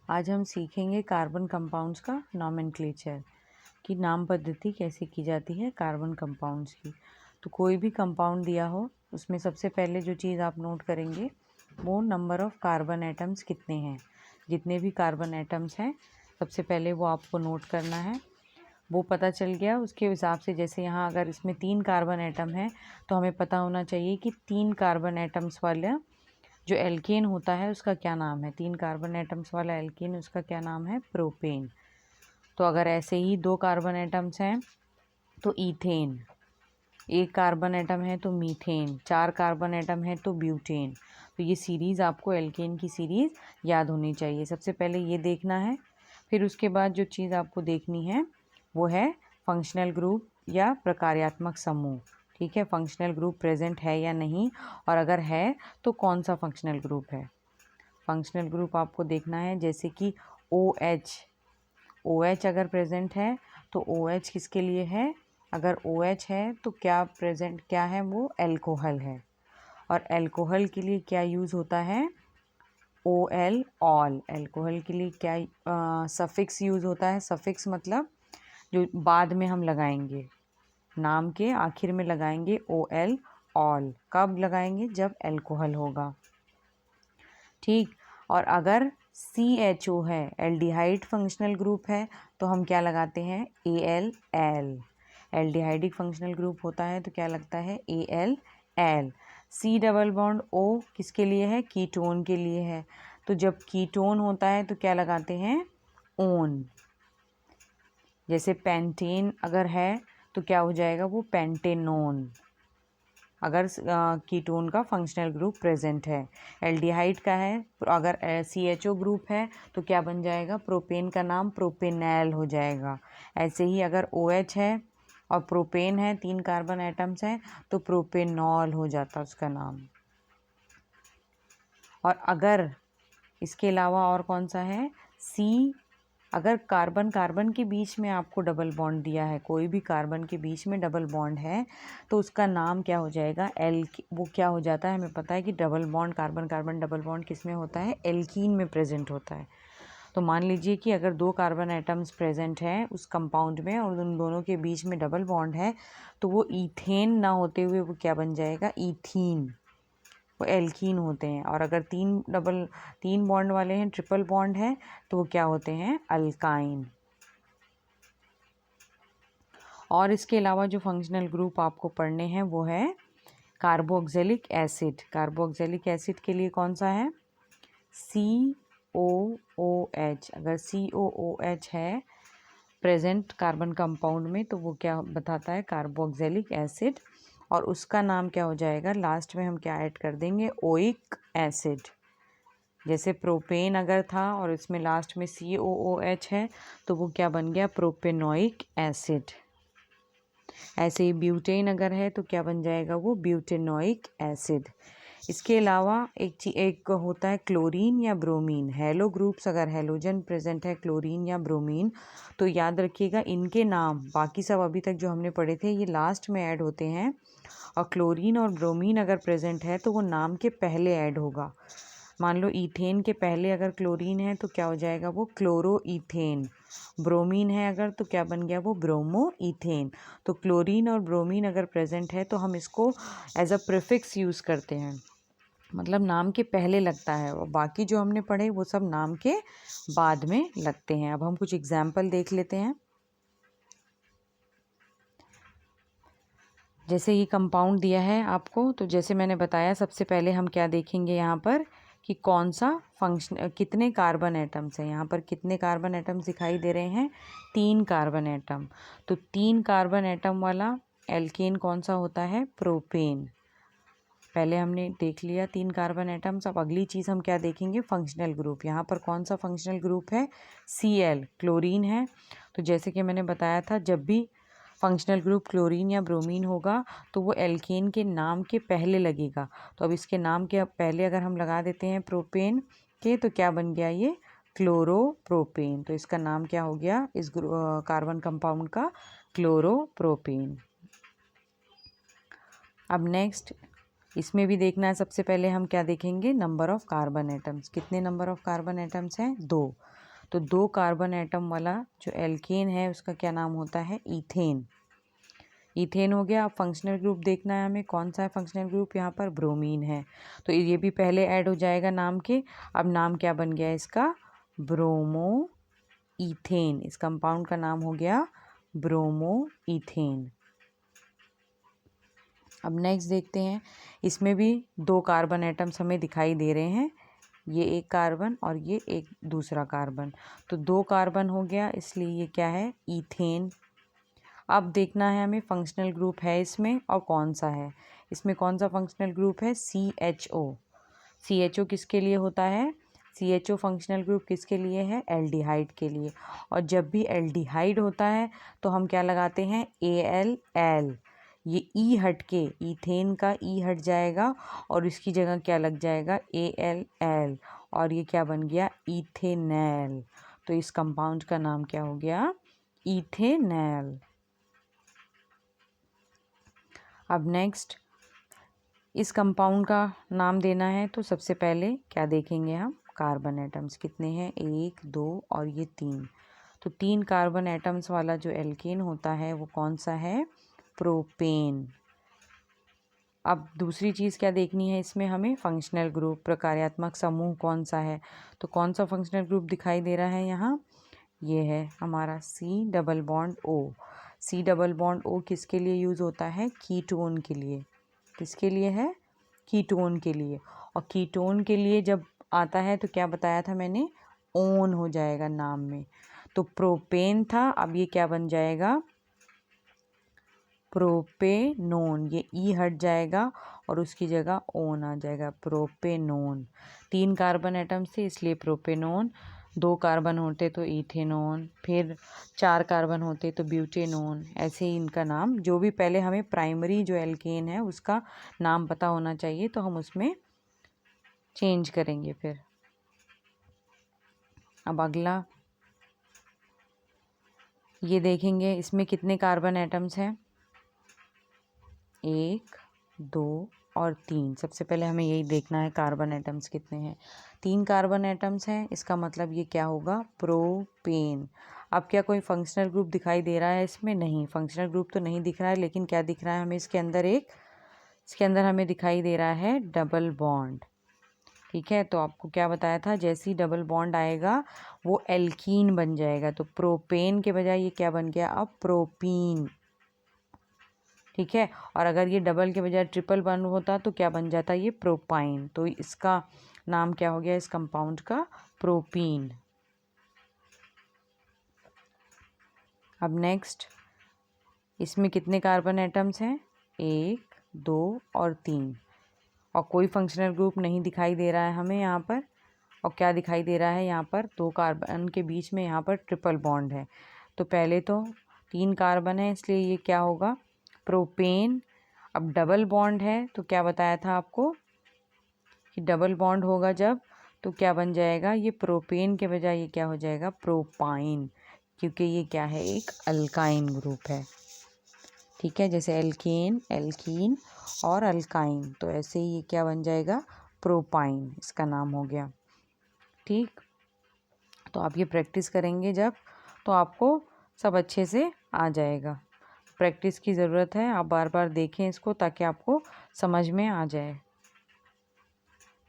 आज हम सीखेंगे कार्बन कंपाउंड्स का नॉमेनक्लेचर कि नाम पद्धति कैसे की जाती है कार्बन कंपाउंड्स की। तो कोई भी कंपाउंड दिया हो उसमें सबसे पहले जो चीज़ आप नोट करेंगे वो नंबर ऑफ़ कार्बन एटम्स कितने हैं। जितने भी कार्बन एटम्स हैं सबसे पहले वो आपको नोट करना है। वो पता चल गया उसके हिसाब से, जैसे यहाँ अगर इसमें 3 कार्बन एटम है तो हमें पता होना चाहिए कि 3 कार्बन एटम्स वाला जो एल्केन होता है उसका क्या नाम है। 3 कार्बन एटम्स वाला एल्केन उसका क्या नाम है, प्रोपेन। तो अगर ऐसे ही 2 कार्बन एटम्स हैं तो ईथेन, 1 कार्बन एटम है तो मीथेन, 4 कार्बन एटम है तो ब्यूटेन। तो ये सीरीज़ आपको एल्केन की सीरीज़ याद होनी चाहिए। सबसे पहले ये देखना है, फिर उसके बाद जो चीज़ आपको देखनी है वो है फंक्शनल ग्रुप या प्रकार्यात्मक समूह। ठीक है, फंक्शनल ग्रुप प्रेजेंट है या नहीं, और अगर है तो कौन सा फंक्शनल ग्रुप है। फंक्शनल ग्रुप आपको देखना है जैसे कि OH अगर प्रेजेंट है तो OH किसके लिए है। अगर OH है तो क्या प्रेजेंट क्या है, वो एल्कोहल है। और एल्कोहल के लिए क्या यूज़ होता है, OL ऑल। एल्कोहल के लिए क्या सफिक्स यूज़ होता है। सफिक्स मतलब जो बाद में हम लगाएंगे, नाम के आखिर में लगाएंगे OL ऑल। कब लगाएंगे, जब एल्कोहल होगा। ठीक, और अगर CHO है, एल्डिहाइड फंक्शनल ग्रुप है, तो हम क्या लगाते हैं, AL L. Aldehydic functional group होता है तो क्या लगता है, AL L. C double bond O किसके लिए है, कीटोन के लिए है। तो जब कीटोन होता है तो क्या लगाते हैं, ओन। जैसे पेंटेन अगर है तो क्या हो जाएगा, वो पेंटेनोन, अगर कीटोन का फंक्शनल ग्रुप प्रेजेंट है। एल्डिहाइड का है, अगर CHO ग्रुप है तो क्या बन जाएगा, प्रोपेन का नाम प्रोपेनैल हो जाएगा। ऐसे ही अगर OH है और प्रोपेन है, 3 कार्बन एटम्स हैं, तो प्रोपेनॉल हो जाता उसका नाम। और अगर इसके अलावा और कौन सा है, अगर कार्बन कार्बन के बीच में आपको डबल बॉन्ड दिया है, कोई भी कार्बन के बीच में डबल बॉन्ड है तो उसका नाम क्या हो जाएगा, वो क्या हो जाता है, हमें पता है कि double bond carbon carbon double bond किस में होता है, एल्कीन में प्रेजेंट होता है। तो मान लीजिए कि अगर 2 कार्बन एटम्स प्रेजेंट हैं उस कंपाउंड में और उन दोनों के बीच में डबल बॉन्ड है, तो वो ईथेन ना होते हुए वो क्या बन जाएगा, ईथीन। वो एल्कीन होते हैं। और अगर 3 बॉन्ड वाले हैं, ट्रिपल बॉन्ड है, तो वो क्या होते हैं, अल्काइन। और इसके अलावा जो फंक्शनल ग्रुप आपको पढ़ने हैं वो है कार्बोक्सिलिक एसिड। कार्बोक्सिलिक एसिड के लिए कौन सा है, COOH। अगर COOH है प्रेजेंट कार्बन कंपाउंड में तो वो क्या बताता है, कार्बोक्सिलिक एसिड। और उसका नाम क्या हो जाएगा, लास्ट में हम क्या ऐड कर देंगे, ओइक एसिड। जैसे प्रोपेन अगर था और इसमें लास्ट में COOH है तो वो क्या बन गया, प्रोपेनोइक एसिड। ऐसे ही ब्यूटेन अगर है तो क्या बन जाएगा, वो ब्यूटेनोइक एसिड। इसके अलावा एक होता है क्लोरीन या ब्रोमीन। हेलो ग्रुप्स, अगर हेलोजन प्रेजेंट है क्लोरीन या ब्रोमीन, तो याद रखिएगा इनके नाम, बाकी सब अभी तक जो हमने पढ़े थे ये लास्ट में ऐड होते हैं। और क्लोरीन और ब्रोमीन अगर प्रेजेंट है तो वो नाम के पहले ऐड होगा। मान लो ईथेन के पहले अगर क्लोरीन है तो क्या हो जाएगा, वो क्लोरो ईथेन। ब्रोमीन है अगर तो क्या बन गया, वो ब्रोमो ईथेन। तो क्लोरीन और ब्रोमीन अगर प्रेजेंट है तो हम इसको एज अ प्रीफिक्स यूज़ करते हैं, मतलब नाम के पहले लगता है। और बाकी जो हमने पढ़े वो सब नाम के बाद में लगते हैं। अब हम कुछ एग्जाम्पल देख लेते हैं। जैसे ये कंपाउंड दिया है आपको, तो जैसे मैंने बताया सबसे पहले हम क्या देखेंगे यहाँ पर कि कौन सा फंक्शन, कितने कार्बन एटम्स हैं। यहाँ पर कितने कार्बन एटम्स दिखाई दे रहे हैं, 3 कार्बन एटम। तो 3 कार्बन एटम वाला एल्केन कौन सा होता है, प्रोपेन। पहले हमने देख लिया 3 कार्बन एटम्स। अब अगली चीज़ हम क्या देखेंगे, फंक्शनल ग्रुप। यहाँ पर कौन सा फंक्शनल ग्रुप है, Cl, क्लोरीन है। तो जैसे कि मैंने बताया था, जब भी फंक्शनल ग्रुप क्लोरीन या ब्रोमीन होगा तो वो एल्केन के नाम के पहले लगेगा। तो अब इसके नाम के पहले अगर हम लगा देते हैं प्रोपेन के, तो क्या बन गया, ये क्लोरोप्रोपेन। तो इसका नाम क्या हो गया, इस कार्बन कंपाउंड का, क्लोरोप्रोपेन। अब नेक्स्ट इसमें भी देखना है, सबसे पहले हम क्या देखेंगे, नंबर ऑफ़ कार्बन एटम्स। कितने नंबर ऑफ़ कार्बन एटम्स हैं, 2। तो 2 कार्बन एटम वाला जो एल्केन है उसका क्या नाम होता है? ईथेन। ईथेन हो गया। अब फंक्शनल ग्रुप देखना है हमें, कौन सा है फंक्शनल ग्रुप? यहाँ पर ब्रोमीन है, तो ये भी पहले ऐड हो जाएगा नाम के। अब नाम क्या बन गया इसका? Bromo ethane. इस कंपाउंड का नाम हो गया ब्रोमो ईथेन। अब नेक्स्ट देखते हैं, इसमें भी 2 कार्बन एटम्स हमें दिखाई दे रहे हैं, ये एक कार्बन और ये एक दूसरा कार्बन, तो 2 कार्बन हो गया, इसलिए ये क्या है? ईथेन। अब देखना है हमें फंक्शनल ग्रुप है इसमें और कौन सा है। इसमें कौन सा फंक्शनल ग्रुप है? CHO। CHO किसके लिए होता है? CHO फंक्शनल ग्रुप किसके लिए है? एल्डिहाइड के लिए। और जब भी एल्डिहाइड होता है तो हम क्या लगाते हैं? ALL। ये ई हट के, ईथेन का ई हट जाएगा और इसकी जगह क्या लग जाएगा? ALL, और ये क्या बन गया? इथेनॉल। तो इस कंपाउंड का नाम क्या हो गया? इथेनॉल। अब नेक्स्ट इस कंपाउंड का नाम देना है, तो सबसे पहले क्या देखेंगे हम? कार्बन एटम्स कितने हैं? 1, 2 और ये 3। तो 3 कार्बन एटम्स वाला जो एल्केन होता है वो कौन सा है? प्रोपेन। अब दूसरी चीज़ क्या देखनी है इसमें हमें? फंक्शनल ग्रुप, प्रकार्यात्मक समूह कौन सा है। तो कौन सा फंक्शनल ग्रुप दिखाई दे रहा है यहाँ? ये है हमारा C+O। C+O किसके लिए यूज़ होता है? कीटोन के लिए। किसके लिए है? कीटोन के लिए। और कीटोन के लिए जब आता है तो क्या बताया था मैंने? ओन हो जाएगा नाम में। तो प्रोपेन था, अब ये क्या बन जाएगा? प्रोपेनोन। ये ई हट जाएगा और उसकी जगह ओन आ जाएगा, प्रोपेनोन। 3 कार्बन एटम्स थे इसलिए प्रोपेनोन, 2 कार्बन होते तो इथेनोन, फिर 4 कार्बन होते तो ब्यूटेनोन। ऐसे ही इनका नाम, जो भी पहले हमें प्राइमरी जो एल्केन है उसका नाम पता होना चाहिए, तो हम उसमें चेंज करेंगे फिर। अब अगला ये देखेंगे, इसमें कितने कार्बन एटम्स हैं? 1, 2 और 3। सबसे पहले हमें यही देखना है कार्बन एटम्स कितने हैं। 3 कार्बन एटम्स हैं, इसका मतलब ये क्या होगा? प्रोपेन। अब क्या कोई फंक्शनल ग्रुप दिखाई दे रहा है इसमें? नहीं, फंक्शनल ग्रुप तो नहीं दिख रहा है, लेकिन क्या दिख रहा है हमें इसके अंदर? इसके अंदर हमें दिखाई दे रहा है डबल बॉन्ड। ठीक है, तो आपको क्या बताया था? जैसे ही डबल बॉन्ड आएगा वो एल्कीन बन जाएगा, तो प्रोपेन के बजाय ये क्या बन गया? अब प्रोपीन। ठीक है, और अगर ये डबल के बजाय ट्रिपल बॉन्ड होता तो क्या बन जाता? ये प्रोपाइन। तो इसका नाम क्या हो गया इस कंपाउंड का? प्रोपीन। अब नेक्स्ट इसमें कितने कार्बन एटम्स हैं? 1, 2 और 3, और कोई फंक्शनल ग्रुप नहीं दिखाई दे रहा है हमें यहाँ पर। और क्या दिखाई दे रहा है यहाँ पर? 2 कार्बन के बीच में यहाँ पर ट्रिपल बॉन्ड है। तो पहले तो 3 कार्बन है इसलिए ये क्या होगा? प्रोपेन। अब डबल बॉन्ड है तो क्या बताया था आपको कि डबल बॉन्ड होगा जब, तो क्या बन जाएगा? ये प्रोपेन के बजाय ये क्या हो जाएगा? प्रोपाइन, क्योंकि ये क्या है? एक अल्काइन ग्रुप है। ठीक है, जैसे एल्केन, एल्कीन और अल्काइन, तो ऐसे ही ये क्या बन जाएगा? प्रोपाइन इसका नाम हो गया। ठीक, तो आप ये प्रैक्टिस करेंगे जब, तो आपको सब अच्छे से आ जाएगा। प्रैक्टिस की ज़रूरत है, आप बार बार देखें इसको ताकि आपको समझ में आ जाए।